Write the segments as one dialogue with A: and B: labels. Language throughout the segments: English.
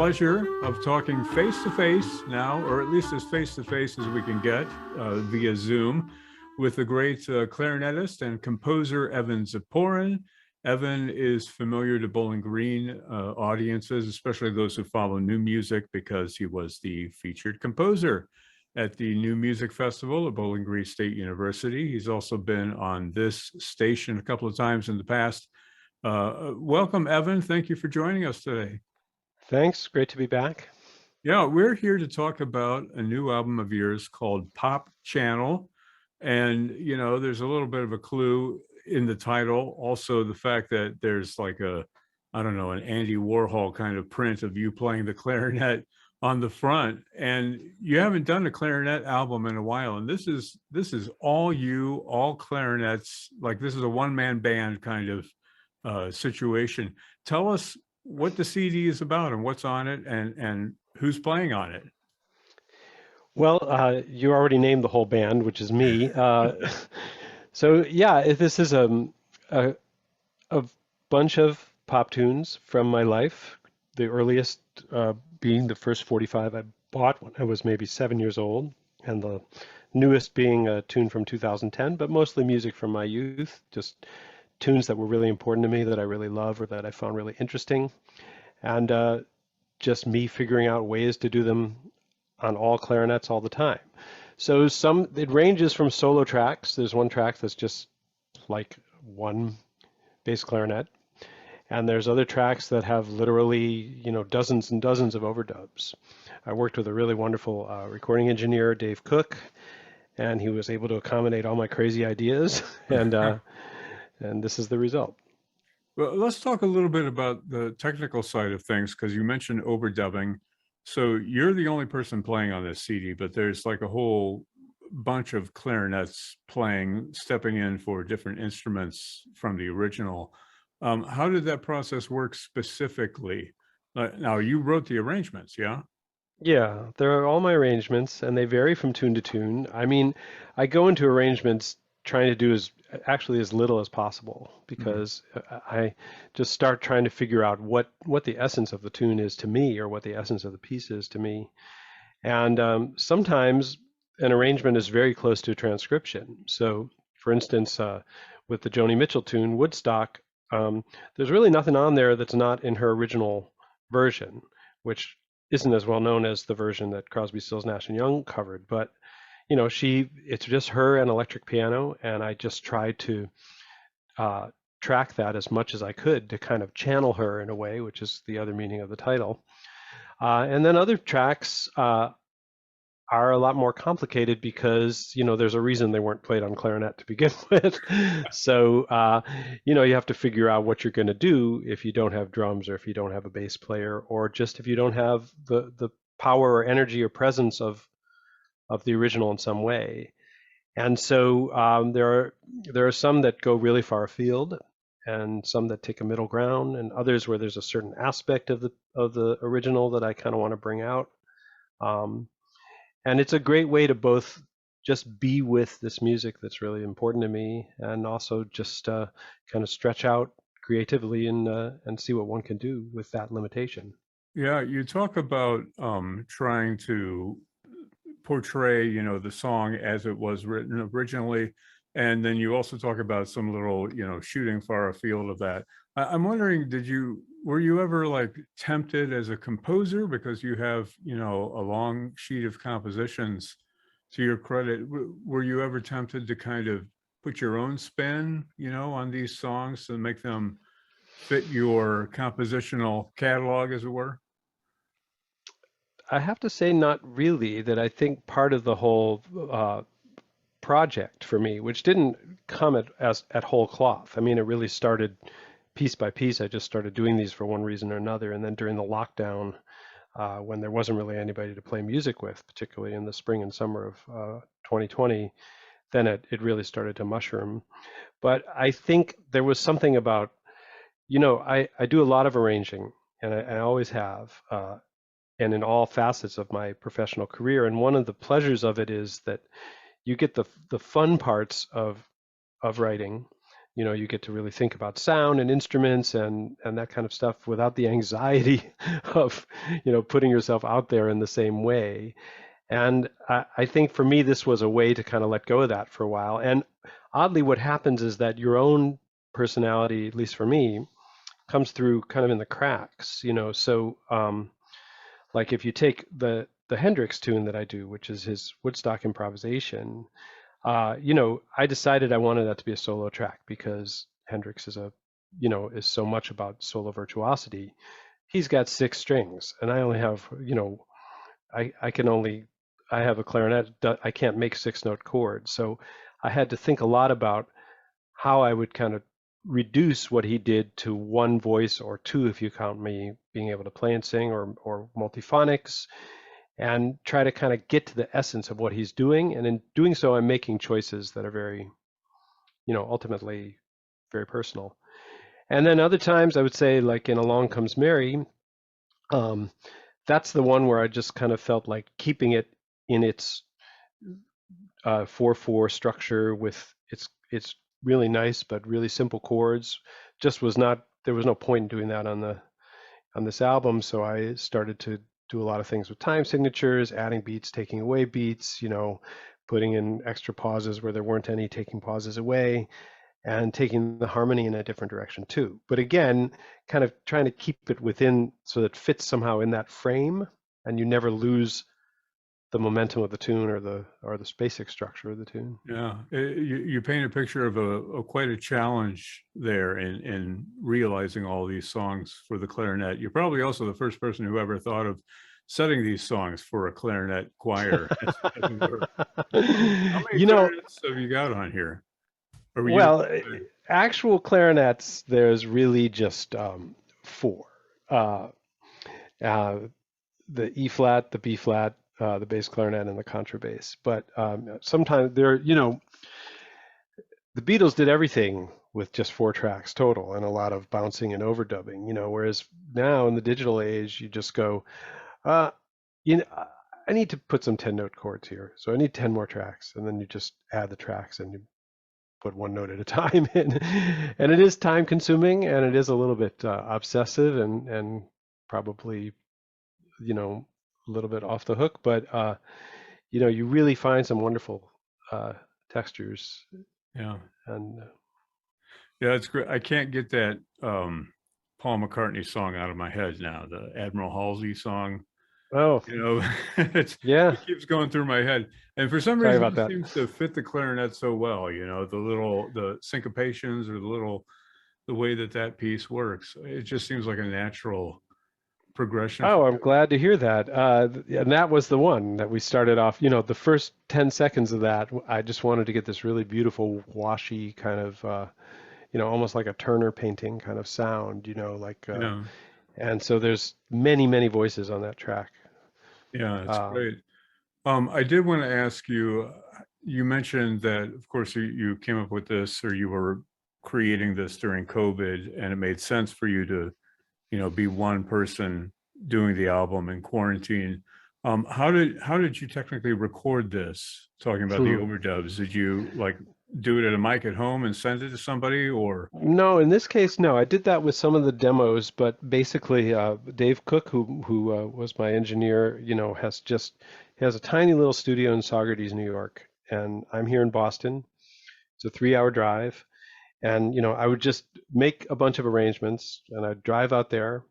A: pleasure of talking face-to-face now, or at least as face-to-face as we can get via Zoom, with the great clarinetist and composer Evan Ziporyn. Evan is familiar to Bowling Green audiences, especially those who follow new music, because he was the featured composer at the New Music Festival at Bowling Green State University. He's also been on this station a couple of times in the past. Welcome, Evan. Thank you for joining us today.
B: Thanks. Great to be back.
A: Yeah, we're here to talk about a new album of yours called Pop Channel. And, you know, there's a little bit of a clue in the title. Also, the fact that there's like an Andy Warhol kind of print of you playing the clarinet on the front. And you haven't done a clarinet album in a while. And this is all you, all clarinets. Like, this is a one-man band kind of situation. Tell us what the CD is about and what's on it and who's playing on it.
B: Well, you already named the whole band, which is me. So yeah, this is a bunch of pop tunes from my life. The earliest being the first 45 I bought when I was maybe 7 years old, and the newest being a tune from 2010, but mostly music from my youth, just tunes that were really important to me, that I really love or that I found really interesting, and just me figuring out ways to do them on all clarinets all the time. So it ranges from solo tracks. There's one track that's just like one bass clarinet, and there's other tracks that have literally, dozens and dozens of overdubs. I worked with a really wonderful recording engineer, Dave Cook, and he was able to accommodate all my crazy ideas, and this is the result.
A: Well, let's talk a little bit about the technical side of things, because you mentioned overdubbing. So you're the only person playing on this CD, but there's like a whole bunch of clarinets stepping in for different instruments from the original. How did that process work specifically? Now, you wrote the arrangements, yeah?
B: Yeah, they're all my arrangements, and they vary from tune to tune. I mean, I go into arrangements trying to do as little as possible, because I just start trying to figure out what the essence of the tune is to me, or what the essence of the piece is to me. And sometimes an arrangement is very close to a transcription. So, for instance, with the Joni Mitchell tune, Woodstock, there's really nothing on there that's not in her original version, which isn't as well known as the version that Crosby, Stills, Nash and Young covered. But it's just her and electric piano, and I just tried to track that as much as I could to kind of channel her in a way, which is the other meaning of the title. And then other tracks are a lot more complicated, because there's a reason they weren't played on clarinet to begin with. So you have to figure out what you're going to do if you don't have drums, or if you don't have a bass player, or just if you don't have the power or energy or presence of the original in some way. And so there are some that go really far afield, and some that take a middle ground, and others where there's a certain aspect of the original that I kind of want to bring out. And it's a great way to both just be with this music that's really important to me, and also just kind of stretch out creatively and see what one can do with that limitation.
A: Yeah, you talk about trying to portray, the song as it was written originally, and then you also talk about some little, shooting far afield of that. I'm wondering, were you ever like tempted as a composer, because you have, a long sheet of compositions to your credit? Were you ever tempted to kind of put your own spin, on these songs to make them fit your compositional catalog, as it were?
B: I have to say, not really. That I think part of the whole project for me, which didn't come at whole cloth. I mean, it really started piece by piece. I just started doing these for one reason or another, and then during the lockdown, when there wasn't really anybody to play music with, particularly in the spring and summer of 2020, then it really started to mushroom. But I think there was something about, I do a lot of arranging, and I always have. And in all facets of my professional career. And one of the pleasures of it is that you get the fun parts of writing, You get to really think about sound and instruments and that kind of stuff without the anxiety of, putting yourself out there in the same way. And I think for me, this was a way to kind of let go of that for a while. And oddly, what happens is that your own personality, at least for me, comes through kind of in the cracks. So like if you take the Hendrix tune that I do, which is his Woodstock Improvisation, I decided I wanted that to be a solo track because Hendrix is so much about solo virtuosity. He's got six strings, and I only have, I have a clarinet. I can't make six-note chords, so I had to think a lot about how I would kind of reduce what he did to one voice or two, if you count me being able to play and sing, or multiphonics, and try to kind of get to the essence of what he's doing. And in doing so, I'm making choices that are very, ultimately very personal. And then other times I would say, like in Along Comes Mary, um, that's the one where I just kind of felt like keeping it in its 4/4 structure with it's really nice but really simple chords. Just was not There was no point in doing that on this album, so I started to do a lot of things with time signatures, adding beats, taking away beats, putting in extra pauses where there weren't any, taking pauses away, and taking the harmony in a different direction too. But again, kind of trying to keep it within so that it fits somehow in that frame, and you never lose the momentum of the tune or the basic structure of the tune.
A: Yeah, you paint a picture of a quite a challenge there in realizing all these songs for the clarinet. You're probably also the first person who ever thought of setting these songs for a clarinet choir. How many clarinets have you got on here?
B: Well, actual clarinets, there's really just four. The E flat, the B flat, the bass clarinet, and the contrabass. But sometimes the Beatles did everything with just four tracks total and a lot of bouncing and overdubbing, whereas now in the digital age, you just go, I need to put some 10-note chords here. So I need 10 more tracks. And then you just add the tracks and you put one note at a time in. And it is time consuming and it is a little bit obsessive and probably, a little bit off the hook, but you really find some wonderful textures.
A: Yeah.
B: And
A: yeah, it's great. I can't get that Paul McCartney song out of my head now, the Admiral Halsey song.
B: Oh,
A: it keeps going through my head, and for some reason it
B: that
A: seems to fit the clarinet so well. The syncopations or the way that piece works. It just seems like a natural progression.
B: Oh, I'm glad to hear that. And that was the one that we started off. The first 10 seconds of that, I just wanted to get this really beautiful, washy kind of, almost like a Turner painting kind of sound. And so there's many, many voices on that track.
A: Yeah, it's great. I did want to ask you, you mentioned that, of course, you came up with this, or you were creating this during COVID, and it made sense for you to, be one person doing the album in quarantine. How did you technically record this? Talking about the overdubs, did you do it at a mic at home and send it to somebody, or?
B: No, in this case, no. I did that with some of the demos, but basically, Dave Cook, who was my engineer, he has a tiny little studio in Saugerties, New York, and I'm here in Boston. It's a 3-hour drive, and I would just make a bunch of arrangements, and I'd drive out there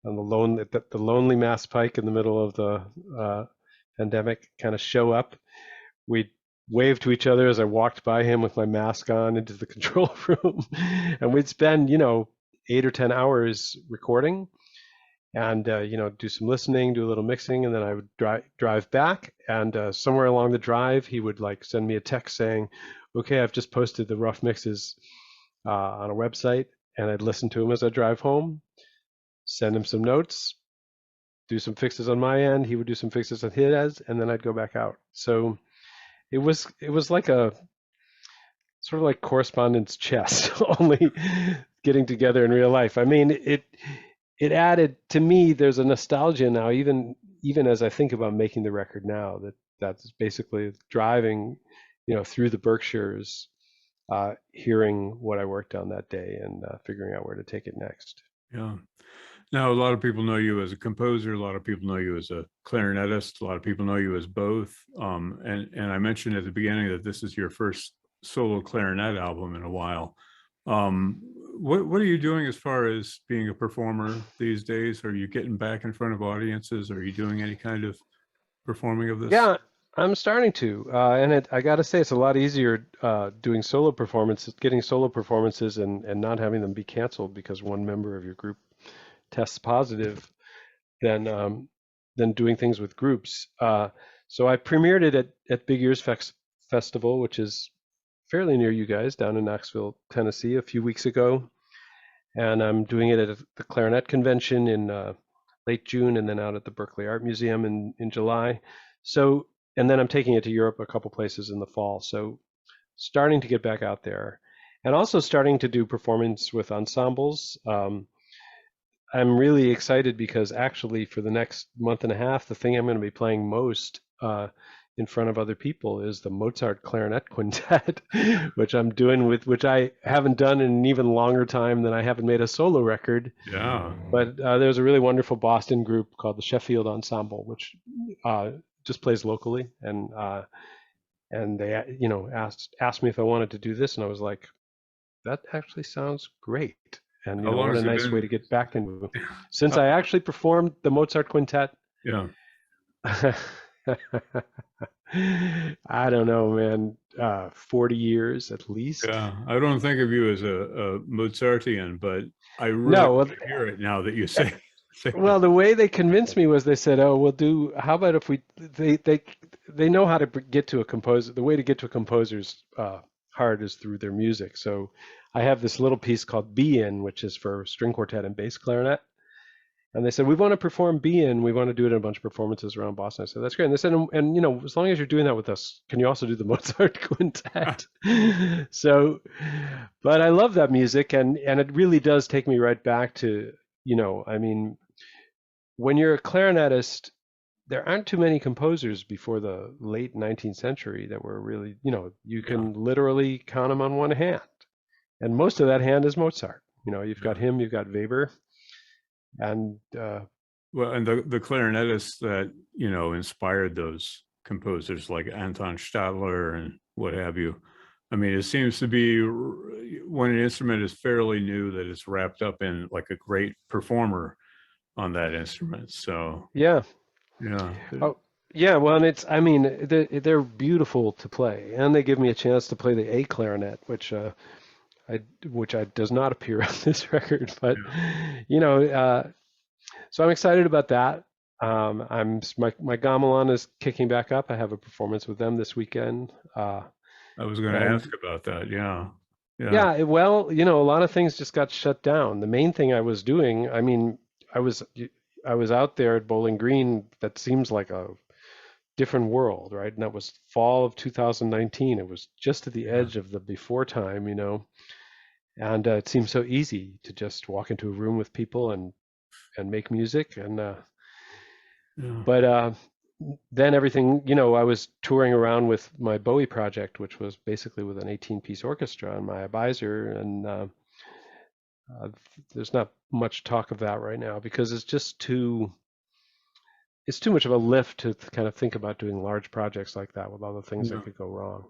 B: on the lonely Mass Pike in the middle of the pandemic, kind of show up. We'd wave to each other as I walked by him with my mask on into the control room, and we'd spend 8 or 10 hours recording, and do some listening, do a little mixing, and then I would drive back, and somewhere along the drive he would send me a text saying, okay, I've just posted the rough mixes on a website, and I'd listen to him as I drive home, send him some notes, do some fixes on my end, he would do some fixes on his, and then I'd go back out. So it was like a sort of like correspondence chess, only getting together in real life. I mean, it added to me. There's a nostalgia now, even as I think about making the record now. That's basically driving, through the Berkshires, hearing what I worked on that day and figuring out where to take it next.
A: Yeah. Now, a lot of people know you as a composer. A lot of people know you as a clarinetist. A lot of people know you as both. And I mentioned at the beginning that this is your first solo clarinet album in a while. Um, what are you doing as far as being a performer these days? Are you getting back in front of audiences? Are you doing any kind of performing of this?
B: Yeah, I'm starting to, I got to say, it's a lot easier doing solo performances, getting solo performances, and not having them be canceled because one member of your group tests positive than doing things with groups. So I premiered it at Big Ears Festival, which is fairly near you guys down in Knoxville, Tennessee, a few weeks ago, and I'm doing it at the Clarinet Convention in late June, and then out at the Berkeley Art Museum in July. So, and then I'm taking it to Europe a couple places in the fall. So, starting to get back out there, and also starting to do performance with ensembles. I'm really excited because actually, for the next month and a half, the thing I'm going to be playing most in front of other people is the Mozart Clarinet Quintet, which I'm doing which I haven't done in an even longer time than I haven't made a solo record.
A: Yeah.
B: But there's a really wonderful Boston group called the Sheffield Ensemble, which just plays locally, and they asked me if I wanted to do this, and I was like, that actually sounds great. And
A: How long
B: what a
A: has it
B: nice way
A: been?
B: to get back into. Since
A: How-
B: I actually performed the Mozart Quintet,
A: yeah.
B: I don't know, man, 40 years at least.
A: Yeah. I don't think of you as a Mozartian, but I really
B: No, well,
A: want to hear it now that you say, say
B: well, the way they convinced me was they said, "Oh, we'll do. How about if we?" They know how to get to a composer. The way to get to a composer's heart is through their music. So, I have this little piece called "Be In," which is for string quartet and bass clarinet. And they said, we want to perform B in. We want to do it in a bunch of performances around Boston. I said, that's great. And they said, and as long as you're doing that with us, can you also do the Mozart Quintet? So, but I love that music, and it really does take me right back to, I mean, when you're a clarinetist, there aren't too many composers before the late 19th century that were really, you
A: yeah.
B: can literally count them on one hand. And most of that hand is Mozart. You've got
A: Yeah.
B: him, you've got Weber, and
A: Well, and the clarinetists that, inspired those composers like Anton Stadler and what have you. I mean, it seems to be when an instrument is fairly new that it's wrapped up in like a great performer on that instrument. So,
B: yeah.
A: yeah.
B: Oh, yeah. Well, and I mean, they're beautiful to play, and they give me a chance to play the A clarinet, which I does not appear on this record. But
A: Yeah.
B: so I'm excited about that. My gamelan is kicking back up. I have a performance with them this weekend.
A: I was going to
B: And
A: ask about that. Yeah. Yeah.
B: yeah, well, a lot of things just got shut down. The main thing I was doing, I mean, I was I was out there at Bowling Green. That seems like a different world, right? And that was fall of 2019. It was just at the
A: Yeah.
B: edge of the before time, and it seemed so easy to just walk into a room with people and make music. And
A: Yeah.
B: but then everything, I was touring around with my Bowie project, which was basically with an 18-piece orchestra and my advisor, and uh, there's not much talk of that right now because it's too much of a lift to kind of think about doing large projects like that with all the things that
A: Yeah.
B: could go wrong.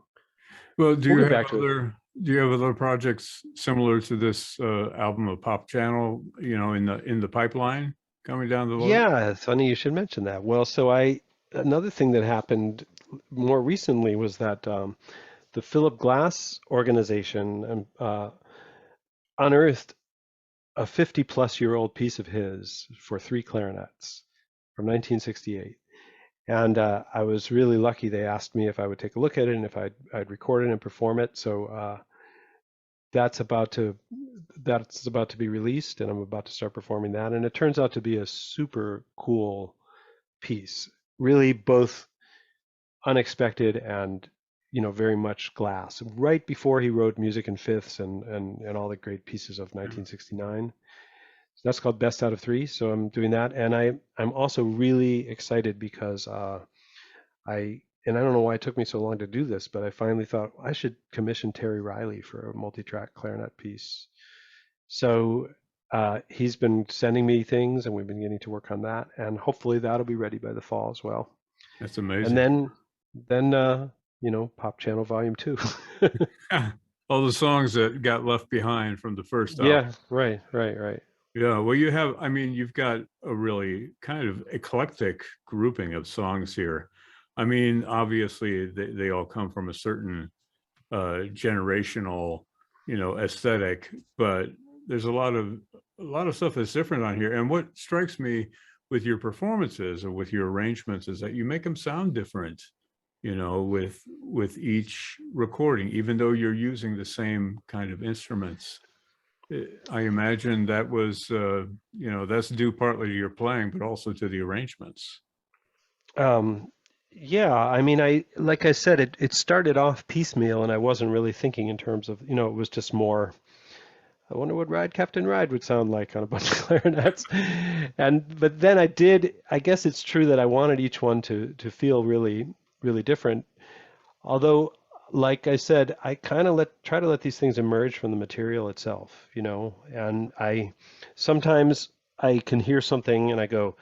A: Well,
B: We'll get back to it.
A: do you have other projects similar to this album of Pop Channel, in the pipeline coming down the road?
B: Yeah, it's funny you should mention that. Well, so another thing that happened more recently was that the Philip Glass organization unearthed a 50-plus-year-old piece of his for three clarinets from 1968. And I was really lucky. They asked me if I would take a look at it and if I'd record it and perform it. So that's about to be released, and I'm about to start performing that. And it turns out to be a super cool piece, really both unexpected and very much Glass. Right before he wrote Music in Fifths and all the great pieces of 1969. So that's called Best Out of Three. So I'm doing that, and I'm also really excited because I and I don't know why it took me so long to do this, but I finally thought I should commission Terry Riley for a multi-track clarinet piece. So he's been sending me things, and we've been getting to work on that, and hopefully that'll be ready by the fall as well.
A: That's
B: And
A: amazing.
B: then Pop Channel Volume 2.
A: All the songs that got left behind from the first album.
B: Yeah, right.
A: Yeah, well, I mean, you've got a really kind of eclectic grouping of songs here. I mean, obviously, they all come from a certain generational, aesthetic, but there's a lot of stuff that's different on here. And what strikes me with your performances or with your arrangements is that you make them sound different, with each recording, even though you're using the same kind of instruments. I imagine that was, that's due partly to your playing, but also to the arrangements.
B: Yeah, I mean, like I said, it started off piecemeal, and I wasn't really thinking in terms of, it was just more, I wonder what Ride Captain Ride would sound like on a bunch of clarinets. But then I guess it's true that I wanted each one to feel really, really different. Although, like I said, I kind of try to let these things emerge from the material itself, and sometimes I can hear something and I go,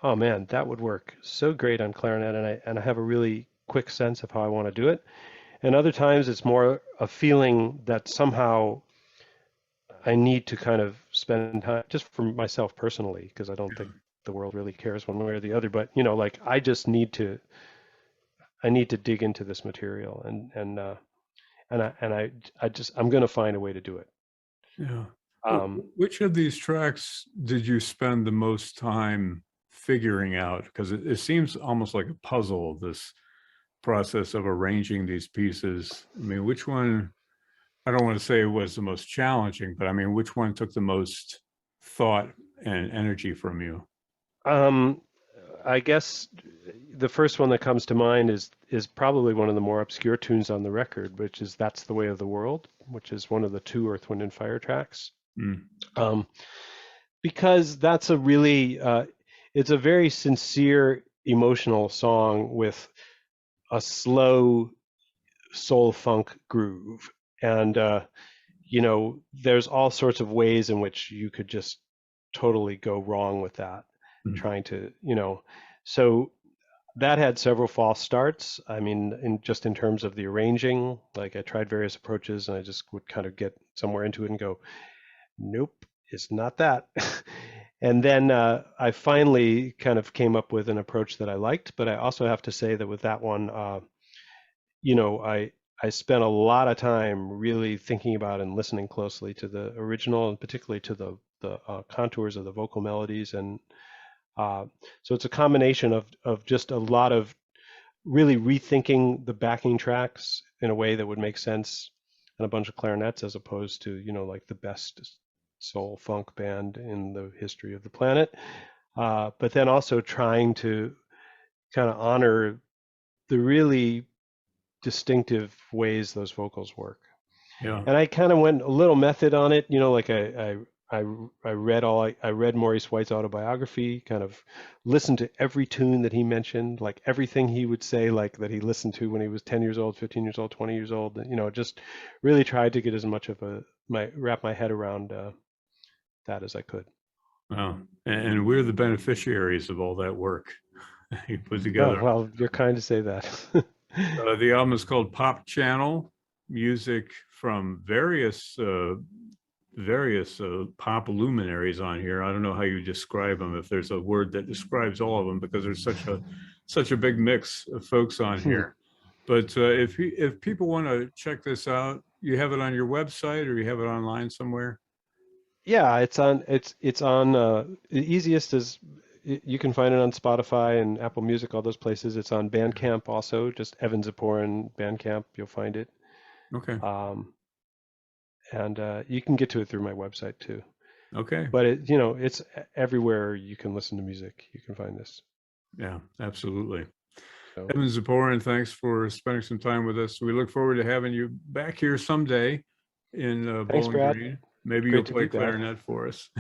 B: oh man, that would work so great on clarinet, and I have a really quick sense of how I want to do it. And other times it's more a feeling that somehow I need to kind of spend time just for myself personally, because I don't think the world really cares one way or the other. But like I just need to dig into this material, and I'm going to find a way to do it.
A: Yeah. Which of these tracks did you spend the most time figuring out? Because it seems almost like a puzzle, this process of arranging these pieces. I mean, which one, I don't want to say was the most challenging, but I mean, which one took the most thought and energy from you?
B: I guess the first one that comes to mind is probably one of the more obscure tunes on the record, which is "That's the Way of the World," which is one of the 2 Earth, Wind and Fire tracks. Because that's it's a very sincere, emotional song with a slow soul funk groove, and there's all sorts of ways in which you could just totally go wrong with that, trying to, so that had several false starts. I mean, in terms of the arranging, like I tried various approaches and I just would kind of get somewhere into it and go, nope, it's not that. And then I finally kind of came up with an approach that I liked, but I also have to say that with that one, I spent a lot of time really thinking about and listening closely to the original, and particularly to the contours of the vocal melodies. And so it's a combination of just a lot of really rethinking the backing tracks in a way that would make sense on a bunch of clarinets, as opposed to, like the best soul funk band in the history of the planet. But then also trying to kind of honor the really distinctive ways those vocals work.
A: Yeah.
B: And I kind of went a little method on it, like I read Maurice White's autobiography, kind of listened to every tune that he mentioned, like everything he would say, like that he listened to when he was 10 years old, 15 years old, 20 years old, just really tried to get as much of wrap my head around that as I could.
A: Wow. And we're the beneficiaries of all that work you put together.
B: Oh, well, you're kind to say that.
A: The album is called Pop Channel, music from various pop luminaries on here. I don't know how you describe them, if there's a word that describes all of them, because there's such a big mix of folks on here. But if people want to check this out, you have it on your website or you have it online somewhere?
B: Yeah, it's on the easiest is you can find it on Spotify and Apple Music, all those places. It's on Bandcamp also, just Evan Ziporyn Bandcamp, you'll find it.
A: Okay.
B: And you can get to it through my website too.
A: Okay.
B: But it's everywhere you can listen to music. You can find this.
A: Yeah, absolutely.
B: So,
A: Evan Ziporyn, thanks for spending some time with us. We look forward to having you back here someday in
B: thanks,
A: Bowling
B: Brad.
A: Green. Maybe
B: Great
A: you'll
B: to
A: play
B: be back.
A: clarinet for us.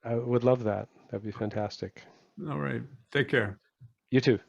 B: I would love that. That'd be fantastic.
A: All right. Take care.
B: You too.